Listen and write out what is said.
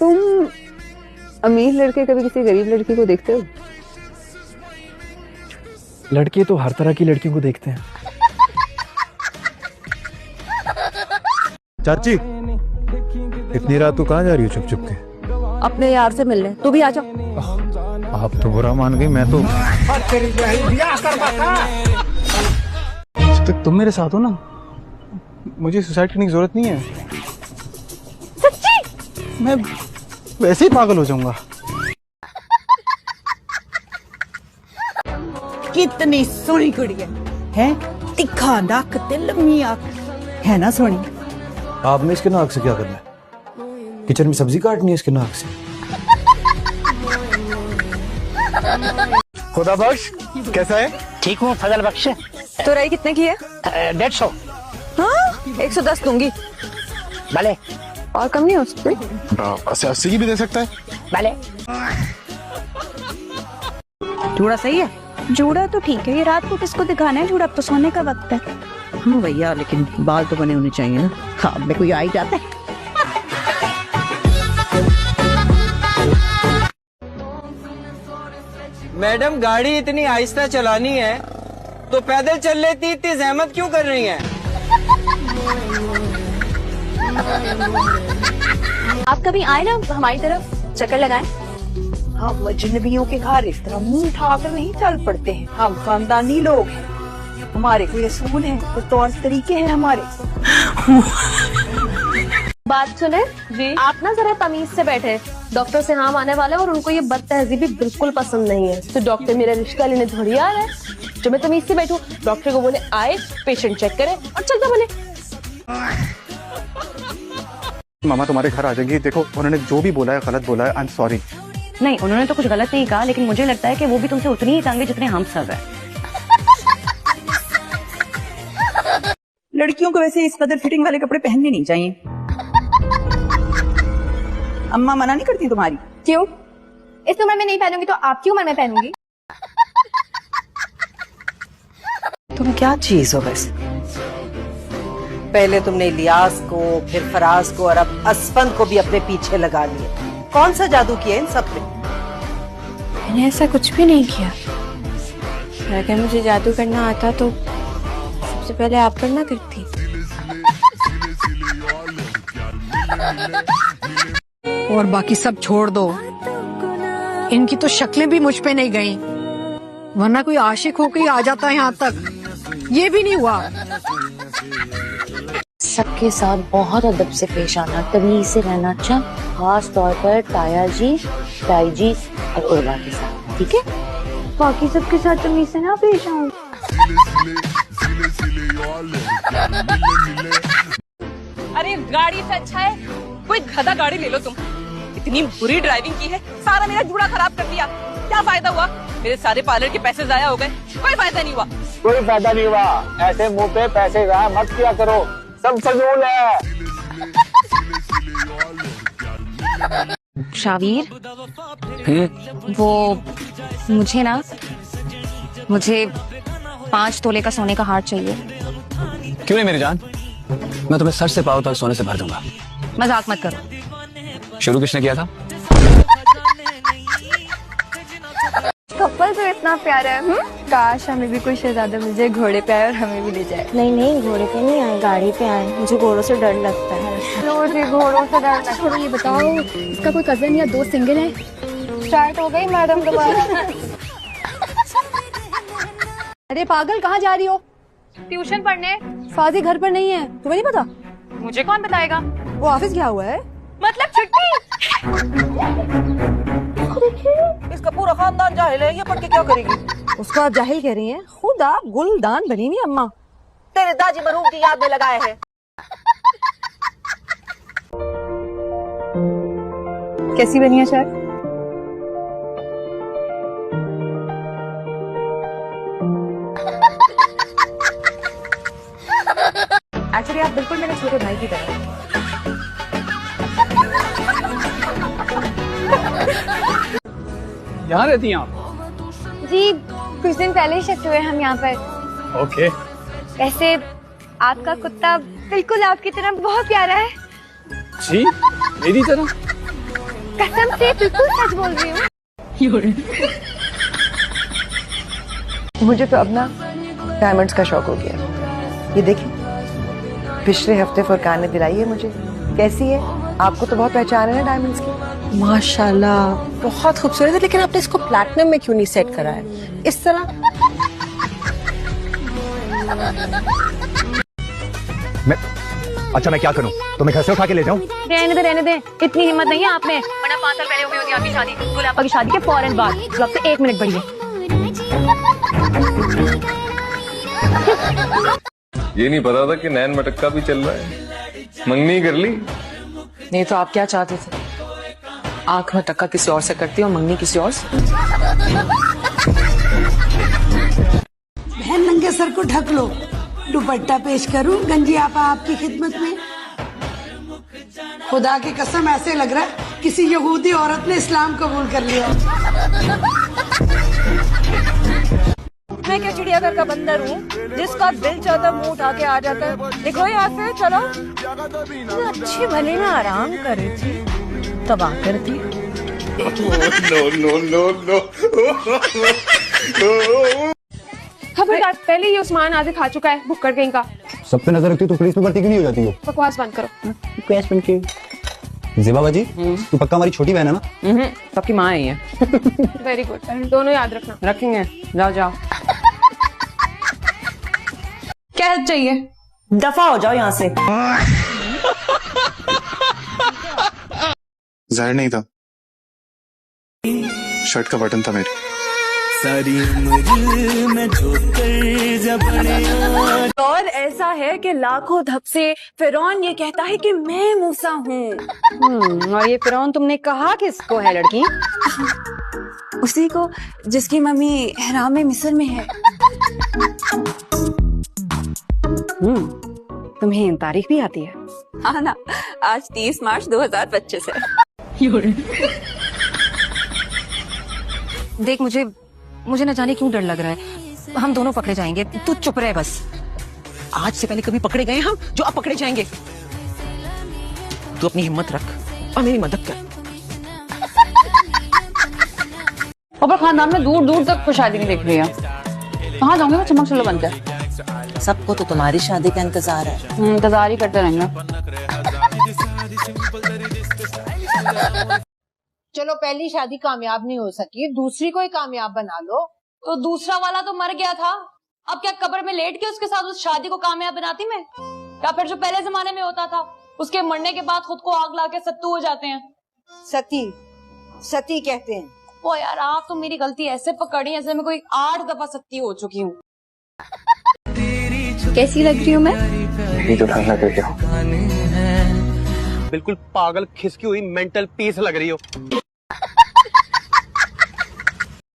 तुम अमीर लड़के कभी किसी गरीब लड़की को देखते हो? लड़के तो हर तरह की लड़कियों को देखते हैं। चाची, इतनी रात तू कहाँ जा रही हो चुप चुप के? अपने यार से मिलने। तू भी आ जा। आप तो बुरा मान गई, मैं तो तुम मेरे साथ हो ना, मुझे सुसाइड करने की जरूरत नहीं है। सच्ची? मैं वैसे ही पागल हो जाऊंगा। कितनी सोहनी कुड़ी है? तिखा नक ते लम्मी आंख है ना सोहनी। आप में इसके नाक से क्या करना है? किचन में सब्जी काटनी है इसके नाक से। खुदा बख्श, कैसा है? ठीक हूँ फजल बख्श। तो राई कितने की है? 150। हाँ 110 दूंगी। भले। और कम नहीं हो सकती? 80 की भी दे सकता है। भले। जूड़ा सही है? जूड़ा तो ठीक है, ये रात को किसको दिखाना है जूड़ा? अब तो सोने का वक्त है। हाँ भैया, लेकिन बाल तो बने होने चाहिए ना। हाँ में कोई आ ही जाता है। मैडम गाड़ी इतनी आहिस्ता चलानी है तो पैदल चल लेती, इतनी जहमत क्यों कर रही हैं? आप कभी आए ना हमारी तरफ, चक्कर लगाएं। हम अजनबियों के घर इस तरह मुंह उठाकर नहीं चल पड़ते हैं। हम खानदानी लोग हैं, हमारे कोई असूल हैं, कोई तौर तरीके हैं हमारे। बात सुने जी, आप ना जरा तमीज से बैठे। डॉक्टर से नाम आने वाला है और उनको ये बदतहजीबी बिल्कुल पसंद नहीं है। तो डॉक्टर मेरा रिश्ता लेने थोड़ी आ रहा है जो मैं तमीज से बैठूं। डॉक्टर को बोले आए, पेशेंट चेक करे और चलता बने। मामा तुम्हारे घर आ जाएंगी। देखो उन्होंने जो भी बोला है गलत बोला है। I am sorry. नहीं, उन्होंने तो कुछ गलत नहीं कहा, लेकिन मुझे लगता है कि वो भी तुमसे उतनी ही तंग है जितने हम सब है। लड़कियों को वैसे इस कदर फिटिंग वाले कपड़े पहनने नहीं चाहिए। अम्मा मना नहीं करती तुम्हारी? क्यों? इस उम्र में नहीं पहनूंगी तो आपकी उम्र में पहनूंगी। तुम क्या चीज हो वैसे? पहले तुमने इलियास को, फिर फराज को और अब असफंद को भी अपने पीछे लगा लिया। कौन सा जादू किया इन सब पे? मैंने ऐसा कुछ भी नहीं किया। अगर मुझे जादू करना आता तो सबसे पहले आप करना करती। और बाकी सब छोड़ दो, इनकी तो शक्लें भी मुझ पे नहीं गई, वरना कोई आशिक होकर ही आ जाता है यहाँ तक। ये भी नहीं हुआ। सबके साथ बहुत अदब से पेश आना, तमीज से रहना। अच्छा, खास तौर पर ताया जी, ताई जी और उर्वा के साथ, ठीक है? बाकी सबके साथ तमीज से ना पेश आऊं। अरे गाड़ी से अच्छा है कोई गधा गाड़ी ले लो तुम। इतनी बुरी ड्राइविंग की है, सारा मेरा जूड़ा खराब कर दिया। क्या फायदा हुआ? मेरे सारे पार्लर के पैसे जाया हो गए। कोई फायदा नहीं हुआ। कोई फायदा नहीं हुआ। ऐसे मुंह पे पैसे जाया मत किया करो, सब फजूल है। शावीर, वो मुझे 5 तोले का सोने का हार चाहिए। क्यों नहीं मेरी जान, मैं तुम्हें सर से पाँव तक सोने से भर दूंगा। मजाक मत करो। शुरू किसने किया था? कपल तो इतना प्यारा है। काश हमें भी कोई शहजादा मिल जाए, घोड़े पे आए और हमें भी ले जाए। नहीं नहीं, घोड़े पे नहीं आए, गाड़ी पे आए। मुझे घोड़ों से डर लगता है। घोड़ों से डर लगता है। ये बताओ, इसका कोई कजन या दोस्त सिंगल है? स्टार्ट हो गई मैडम दोबारा। अरे पागल, कहाँ जा रही हो? ट्यूशन पढ़ने। फाजी घर पर नहीं है, तुम्हें नहीं पता? मुझे कौन बताएगा? वो ऑफिस गया हुआ है। मतलब छुट्टी। इसका पूरा खानदान जाहिल है, ये पढ़ के क्या करेगी? उसको आप जाहिल कह रही हैं? खुद आप गुलदान बनी नहीं अम्मा। तेरे दादी मरूम की याद में लगाए हैं। कैसी बनी है चाय? एक्चुअली आप बिल्कुल मेरे छोटे भाई की तरह। यहाँ रहती हैं आप? जी कुछ दिन पहले ही शिफ्ट हुए हम यहाँ पर। ओके। वैसे आपका कुत्ता बिल्कुल आपकी तरह बहुत प्यारा है। जी मेरी तरह? कसम से बिल्कुल सच बोल रही हूँ। मुझे तो अब ना डायमंड्स का शौक हो गया। ये देखिए, पिछले हफ्ते फुरकान ने दिलाई है मुझे। कैसी है? आपको तो बहुत पहचान है ना डायमंड्स की। माशाल्लाह, बहुत खूबसूरत है, लेकिन आपने इसको प्लैटिनम में क्यों नहीं सेट करा है इस तरह? मैं क्या करूं? तो मैं घर से उठा के ले जाऊं? रहने दे, इतनी हिम्मत नहीं है आप में, वरना 5 साल पहले हो गई होती आपकी शादी, गुलाबा की शादी के फौरन बाद। अब से 1 मिनट बढ़िए। ये नहीं पता था कि नैन मटक्का भी चल रहा है। मंगनी कर ली? नहीं तो आप क्या चाहते थे? आंख में टक्का किसी और से करती और मंगनी किसी और से? बहन नंगे सर को ढक लो, दुपट्टा पेश करूं गंजी आपा आपकी खिदमत में। खुदा की कसम ऐसे लग रहा है किसी यहूदी औरत ने इस्लाम कबूल कर लिया। मैं क्या चिड़ियाघर का बंदर हूँ जिसका दिल चाहता मुंह उठा के आ जाता है? देखो यहाँ से चलो, अच्छी भली ना आराम कर रही थी, तबाह कर दी। खबरदार, पहले ही उस्मान आधे खा चुका है, भुक्कड़ कहीं का। सब पे नजर रखती हो तो पुलिस में भर्ती क्यों नहीं हो जाती हो? बकवास बंद करो। ज़ेबा बाजी, तू पक्का हमारी छोटी बहन है ना? सबकी माँ है ये। वेरी गुड, दोनों याद रखना। रखेंगे, जाओ जाओ। क्या चाहिए? दफा हो जाओ यहाँ से। जाहिर नहीं था, शर्ट का बटन था मेरे। और ऐसा है कि लाखों धप से फिरौन ये कहता है कि मैं मूसा हूँ। और ये फिरौन तुमने कहा किसको है लड़की? उसी को जिसकी मम्मी एहराम में मिस्र में है। तुम्हें तारीख भी आती है? हाँ ना, आज 30 मार्च 2025 है। देख, मुझे न जाने क्यों डर लग रहा है। हम दोनों पकड़े जाएंगे, तू चुप रहे बस। आज से पहले कभी पकड़े गए हम जो अब पकड़े जाएंगे। तू अपनी हिम्मत रख और मेरी मदद कर। और खानदान में दूर दूर तक खुशहाली नहीं दिख रही है। कहाँ जाऊंगे मैं चमक चलो बनकर? सबको तो तुम्हारी शादी का इंतजार है। इंतजार ही करते रहेंगे। चलो, पहली शादी कामयाब नहीं हो सकी, दूसरी को ही कामयाब बना लो। तो दूसरा वाला तो मर गया था, अब क्या कब्र में लेट के उसके साथ उस शादी को कामयाब बनाती मैं? या फिर जो पहले जमाने में होता था, उसके मरने के बाद खुद को आग ला के सत्तू हो जाते हैं। सती कहते हैं। ओ यार, आप तो मेरी गलती ऐसे पकड़ी ऐसे मैं कोई 8 दफा सत्ती हो चुकी हूँ। कैसी लग रही हूँ मैं? ये तो ढंग लग रही हो। बिल्कुल पागल खिसकी हुई मेंटल पीस लग रही हो।